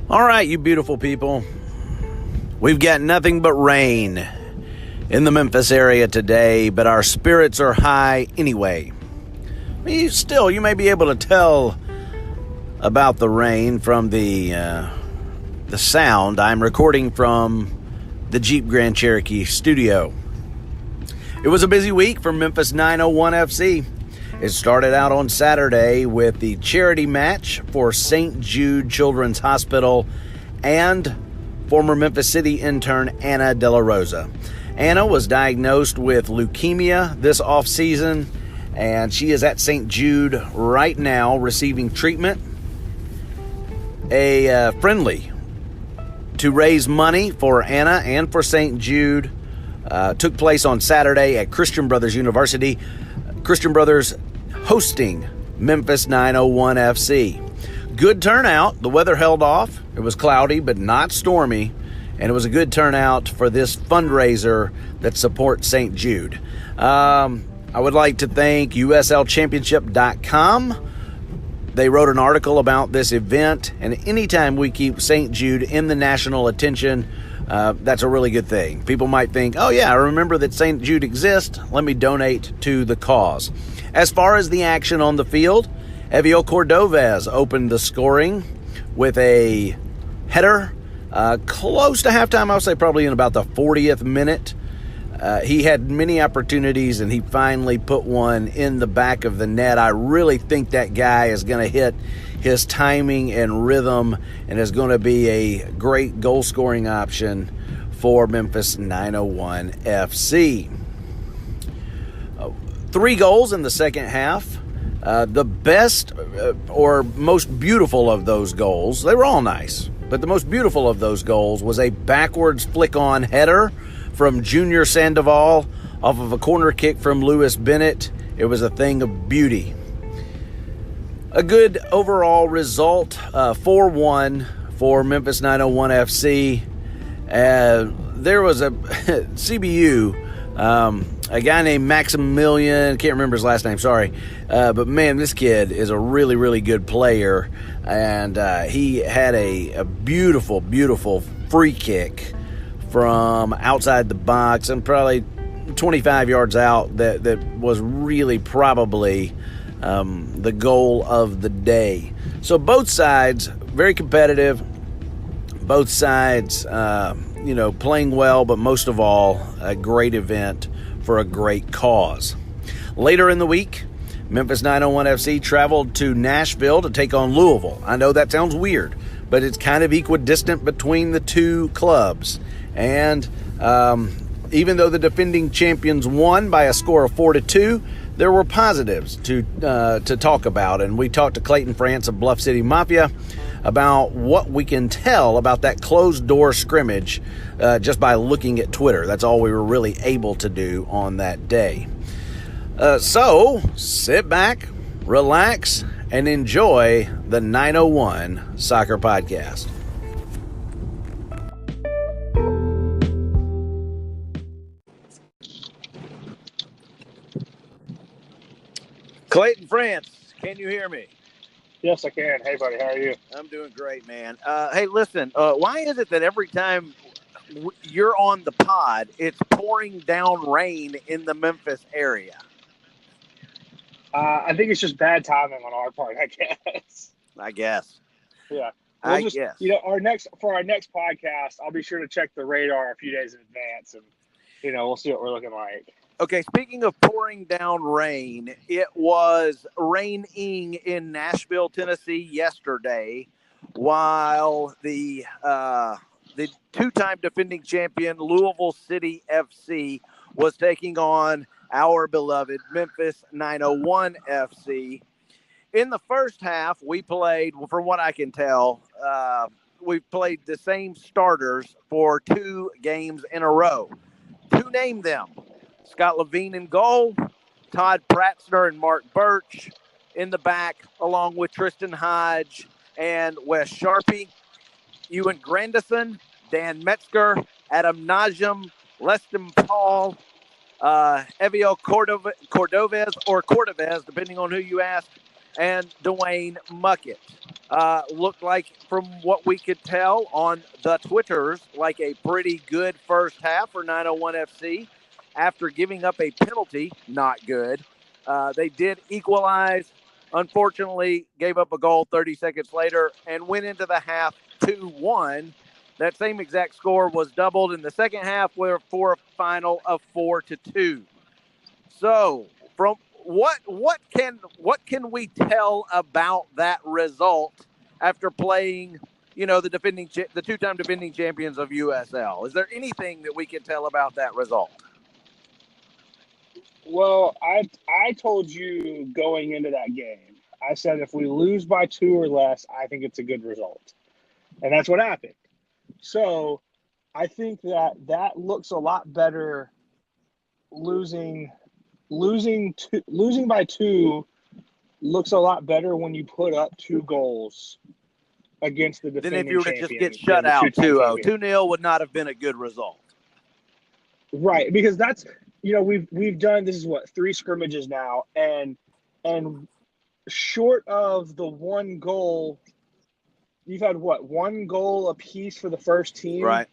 All right, you beautiful people. We've got nothing but rain in the Memphis area today, but our spirits are high anyway. You may be able to tell about the rain from the sound. I'm recording from the Jeep Grand Cherokee studio. It was a busy week for Memphis 901 FC. It started out on Saturday with the charity match for St. Jude Children's Hospital and former Memphis City intern Anna De La Rosa. Anna was diagnosed with leukemia this offseason, and she is at St. Jude right now receiving treatment. A friendly to raise money for Anna and for St. Jude took place on Saturday at Christian Brothers University. Christian Brothers hosting Memphis 901 FC. Good turnout. The weather held off. It was cloudy but not stormy, and it was a good turnout for this fundraiser that supports St. Jude. I would like to thank USLchampionship.com. They wrote an article about this event, and anytime we keep St. Jude in the national attention, that's a really good thing. People might think, oh yeah, I remember that St. Jude exists. Let me donate to the cause. As far as the action on the field, Evio Cordovez opened the scoring with a header close to halftime. I would say probably in about the 40th minute. He had many opportunities, and he finally put one in the back of the net. I really think that guy is going to hit his timing and rhythm and is going to be a great goal-scoring option for Memphis 901 FC. 3 goals in the second half. The best or most beautiful of those goals, they were all nice, but the most beautiful of those goals was a backwards flick-on header from Junior Sandoval off of a corner kick from Lewis Bennett. It was a thing of beauty. A good overall result, 4-1 for Memphis 901 FC. There was a CBU, a guy named Maximilian, can't remember his last name, sorry. But man, this kid is a really, really good player. And he had a beautiful, beautiful free kick from outside the box and probably 25 yards out that was really probably the goal of the day. So both sides, very competitive. Both sides, playing well, but most of all, a great event for a great cause. Later in the week, Memphis 901 FC traveled to Nashville to take on Louisville. I know that sounds weird, but it's kind of equidistant between the two clubs. And even though the defending champions won by a score of 4-2, there were positives to talk about. And we talked to Clayton France of Bluff City Mafia about what we can tell about that closed-door scrimmage just by looking at Twitter. That's all we were really able to do on that day. So sit back, relax, and enjoy the 901 Soccer Podcast. Clayton France, can you hear me? Yes, I can. Hey, buddy, how are you? I'm doing great, man. Hey, listen, why is it that every time you're on the pod, it's pouring down rain in the Memphis area? I think it's just bad timing on our part, I guess. Yeah. I guess. Our next podcast, I'll be sure to check the radar a few days in advance, and we'll see what we're looking like. Okay, speaking of pouring down rain, it was raining in Nashville, Tennessee yesterday, while the two-time defending champion Louisville City FC was taking on our beloved Memphis 901 FC. In the first half, we played, from what I can tell, we played the same starters for 2 games in a row. To name them: Scott Levine in goal, Todd Pratzner and Mark Birch in the back, along with Tristan Hodge and Wes Sharpie. Ewan Grandison, Dan Metzger, Adam Najim, Leston Paul, Evio Cordovez, depending on who you ask, and Dwayne Muckett. looked like, from what we could tell on the Twitters, like a pretty good first half for 901 FC. After giving up a penalty, not good. They did equalize. Unfortunately, gave up a goal 30 seconds later and went into the half 2-1. That same exact score was doubled in the second half for a final of 4-2. So, from what can we tell about that result after playing, the two-time defending champions of USL? Is there anything that we can tell about that result? Well, I told you going into that game, I said if we lose by 2 or less, I think it's a good result. And that's what happened. So I think that looks a lot better. Losing by 2 looks a lot better when you put up 2 goals against the defending champion. Then if you were to just get shut out 2-0, 2-0 would not have been a good result. Right, because that's, we've done, this is what, 3 scrimmages now, and short of the 1 goal, you've had what, 1 goal apiece for the first team, right,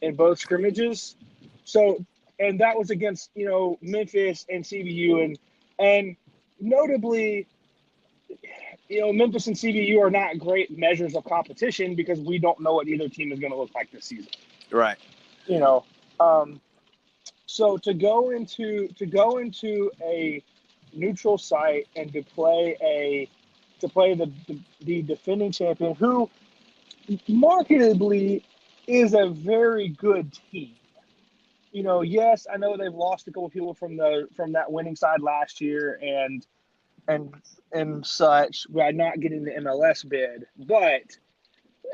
in both scrimmages. So, and that was against, Memphis and CBU, and notably, Memphis and CBU are not great measures of competition because we don't know what either team is going to look like this season. Right. So to go into a neutral site and to play the defending champion, who marketably is a very good team. Yes, I know they've lost a couple of people from that winning side last year and such by not getting the MLS bid, but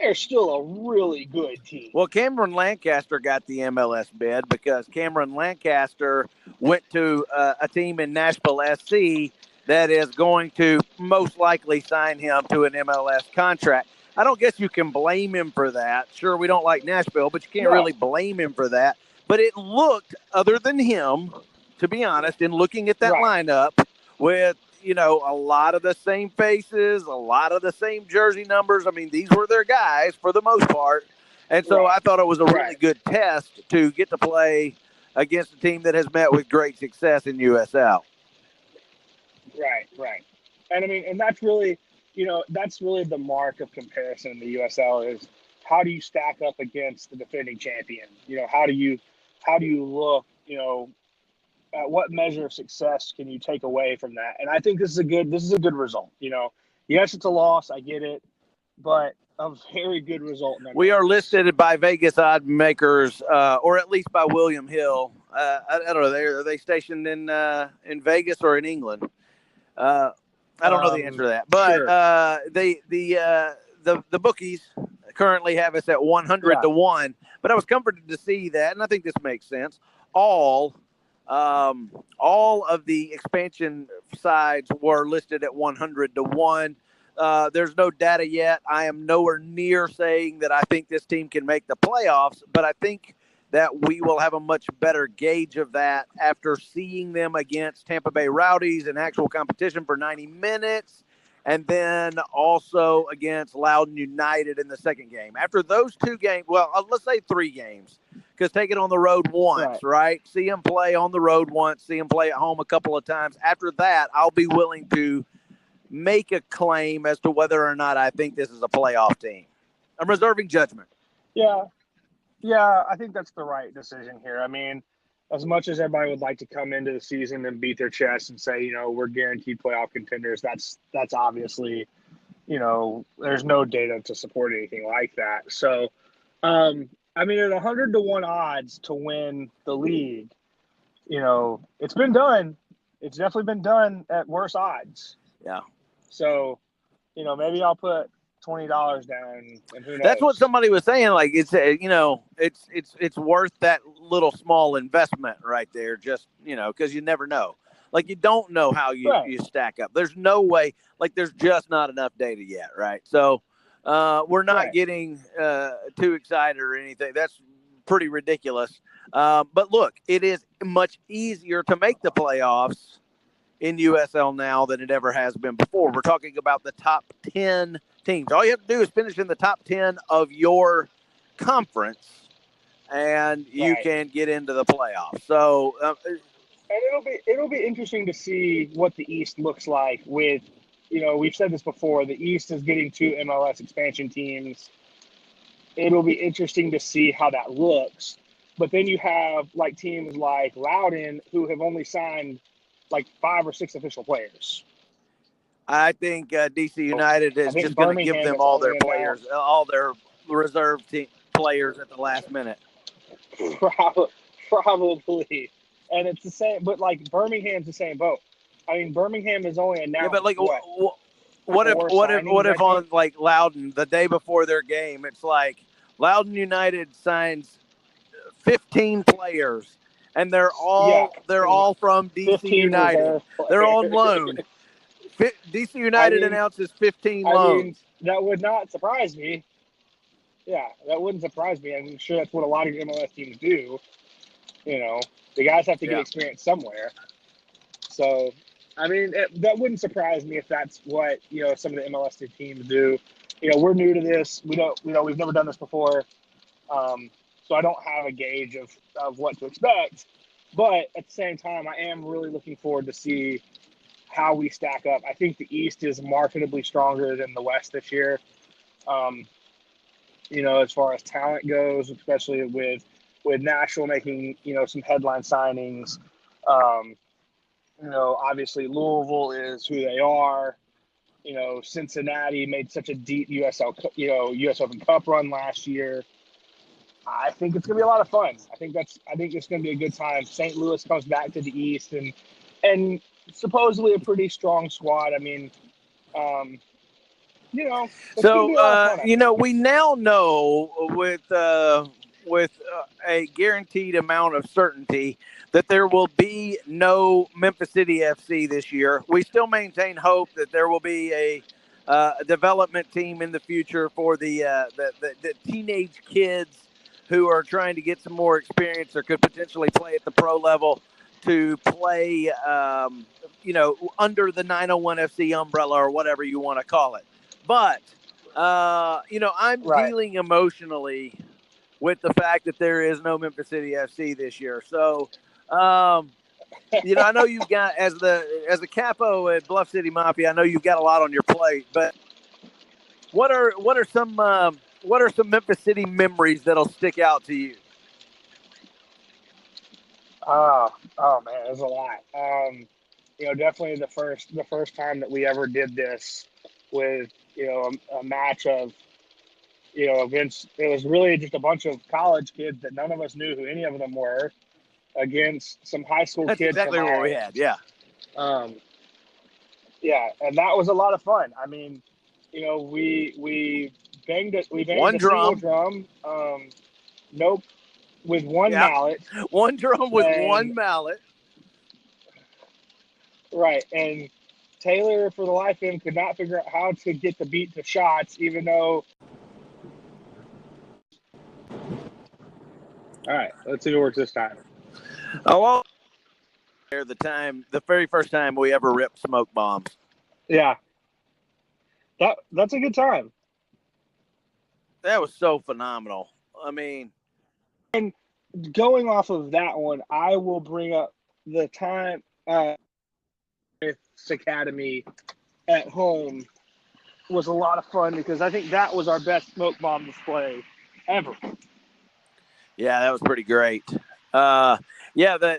they're still a really good team. Well, Cameron Lancaster got the MLS bid because Cameron Lancaster went to a team in Nashville SC that is going to most likely sign him to an MLS contract. I don't guess you can blame him for that. Sure, we don't like Nashville, but you can't really blame him for that. But it looked, other than him, to be honest, in looking at that lineup with, a lot of the same faces, a lot of the same jersey numbers. I mean, these were their guys for the most part. And so I thought it was a really good test to get to play against a team that has met with great success in USL. Right. And I mean, and that's really, that's really the mark of comparison in the USL is how do you stack up against the defending champion? How do you look, at what measure of success can you take away from that? And I think this is a good result. Yes, it's a loss. I get it, but a very good result. We are listed by Vegas odd makers, or at least by William Hill. I don't know. Are they stationed in Vegas or in England? I don't know the answer to that, but the bookies currently have us at 100-1. But I was comforted to see that, and I think this makes sense. All of the expansion sides were listed at 100-1. There's no data yet. I am nowhere near saying that I think this team can make the playoffs, but I think that we will have a much better gauge of that after seeing them against Tampa Bay Rowdies in actual competition for 90 minutes, and then also against Loudoun United in the second game. After those 2 games, well, let's say 3 games, because take it on the road once, right? See them play on the road once, see them play at home a couple of times. After that, I'll be willing to make a claim as to whether or not I think this is a playoff team. I'm reserving judgment. Yeah, I think that's the right decision here. I mean, as much as everybody would like to come into the season and beat their chest and say, we're guaranteed playoff contenders, that's obviously, there's no data to support anything like that. So, I mean, at 100-1 odds to win the league, it's been done. It's definitely been done at worse odds. Yeah. So, maybe I'll put $20 down, and who knows? That's what somebody was saying. Like it's worth that little small investment right there. Just because you never know. Like you don't know how you stack up. There's no way. Like there's just not enough data yet, right? So we're not getting too excited or anything. That's pretty ridiculous. But look, it is much easier to make the playoffs in USL now than it ever has been before. We're talking about the top 10 teams. All you have to do is finish in the top 10 of your conference, and you can get into the playoffs. So, and it'll be interesting to see what the East looks like with, we've said this before, the East is getting 2 MLS expansion teams. It'll be interesting to see how that looks. But then you have like teams like Loudoun who have only signed like 5 or 6 official players. I think DC United is just going to give them all their players, all their reserve team players at the last minute. Probably. And it's the same, but like Birmingham's the same boat. I mean, Birmingham is only announced. Yeah, but like, what if on like Loudoun the day before their game, it's like Loudoun United signs 15 players, and they're all from DC United. They're on loan. DC United announces 15 loans. Mean, that would not surprise me. Yeah, that wouldn't surprise me. I'm sure that's what a lot of MLS teams do. The guys have to get experience somewhere. So, I mean, that wouldn't surprise me if that's what, some of the MLS teams do. We're new to this. We've never done this before. So I don't have a gauge of what to expect. But at the same time, I am really looking forward to see how we stack up. I think the East is marketably stronger than the West this year. As far as talent goes, especially with Nashville making, some headline signings. Obviously Louisville is who they are. Cincinnati made such a deep US Open Cup run last year. I think it's going to be a lot of fun. I think it's going to be a good time. St. Louis comes back to the East and supposedly a pretty strong squad. I mean, so we now know with a guaranteed amount of certainty that there will be no Memphis City FC this year. We still maintain hope that there will be a development team in the future for the teenage kids who are trying to get some more experience or could potentially play at the pro level to play, under the 901 FC umbrella or whatever you want to call it. But, I'm dealing emotionally with the fact that there is no Memphis City FC this year. So, I know you've got, as the capo at Bluff City Mafia, I know you've got a lot on your plate, but what are some Memphis City memories that'll stick out to you? Oh man, there's a lot. Definitely the first time that we ever did this with, a match of, against, it was really just a bunch of college kids that none of us knew who any of them were against some high school That's kids. Exactly what we had. Yeah. And that was a lot of fun. I mean, we banged one a drum. Single drum. Nope. With one mallet. One drum with one mallet. Right. And Taylor, for the life of him, could not figure out how to get the beat to shots, even though. All right. Let's see if it works this time. Oh, well, the very first time we ever ripped smoke bombs. Yeah. That's a good time. That was so phenomenal. I mean. And going off of that one, I will bring up the time with Academy at home was a lot of fun because I think that was our best smoke bomb display ever. Yeah, that was pretty great. The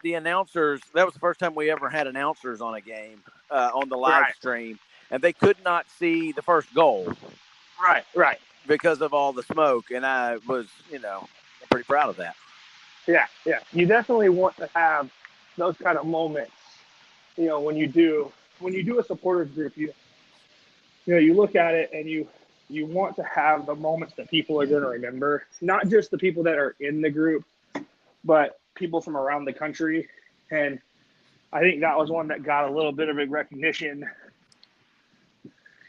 announcers, that was the first time we ever had announcers on a game on the live stream, and they could not see the first goal. Right. Because of all the smoke, and I was, pretty proud of that. Yeah. You definitely want to have those kind of moments. When you do a supporters group, you look at it and you want to have the moments that people are going to remember, not just the people that are in the group, but people from around the country. And I think that was one that got a little bit of a recognition,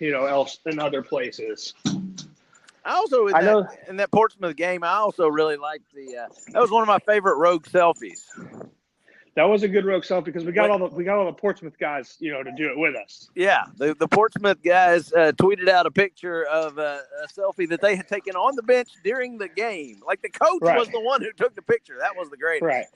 else in other places. I also, in that Portsmouth game, I also really liked that was one of my favorite rogue selfies. That was a good rogue selfie because we got all the Portsmouth guys, to do it with us. Yeah, the Portsmouth guys tweeted out a picture of a selfie that they had taken on the bench during the game. Like the coach was the one who took the picture. That was the greatest.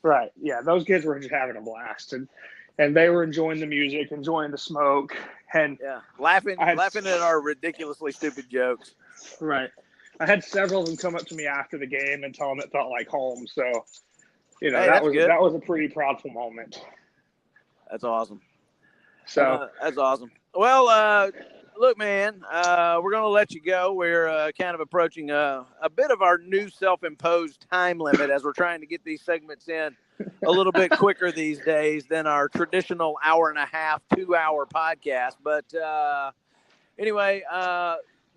Right. Yeah, those kids were just having a blast, and they were enjoying the music, enjoying the smoke, and laughing at our ridiculously stupid jokes. Right. I had several of them come up to me after the game and tell them it felt like home. So. That was a pretty proudful moment. That's awesome. So that's awesome. Well, look, man, we're going to let you go. We're kind of approaching a bit of our new self-imposed time limit as we're trying to get these segments in a little bit quicker these days than our traditional hour and a half, 2-hour podcast. But anyway,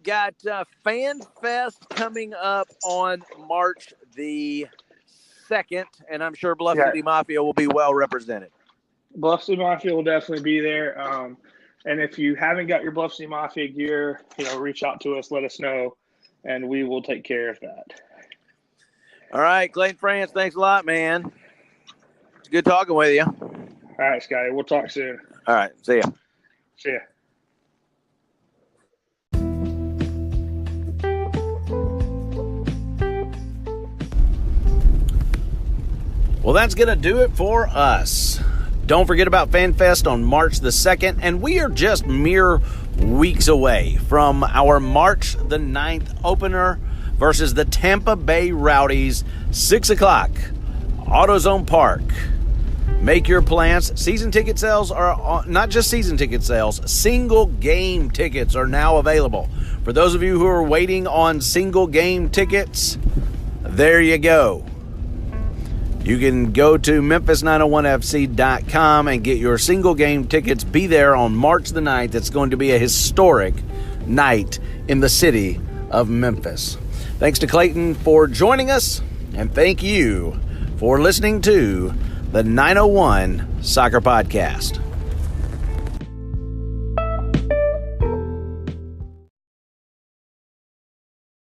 got Fan Fest coming up on March the 2nd, and I'm sure Bluff City Mafia will be well represented. Bluff City Mafia will definitely be there. And if you haven't got your Bluff City Mafia gear, reach out to us, let us know, and we will take care of that. All right, Clayton France, thanks a lot, man. It's good talking with you. All right, Scotty, we'll talk soon. All right, see ya. See ya. Well, that's going to do it for us. Don't forget about FanFest on March the 2nd, and we are just mere weeks away from our March the 9th opener versus the Tampa Bay Rowdies, 6 o'clock, AutoZone Park. Make your plans. Season ticket sales are not just season ticket sales, single game tickets are now available. For those of you who are waiting on single game tickets, there you go. You can go to Memphis901FC.com and get your single game tickets. Be there on March the 9th. It's going to be a historic night in the city of Memphis. Thanks to Clayton for joining us, and thank you for listening to the 901 Soccer Podcast.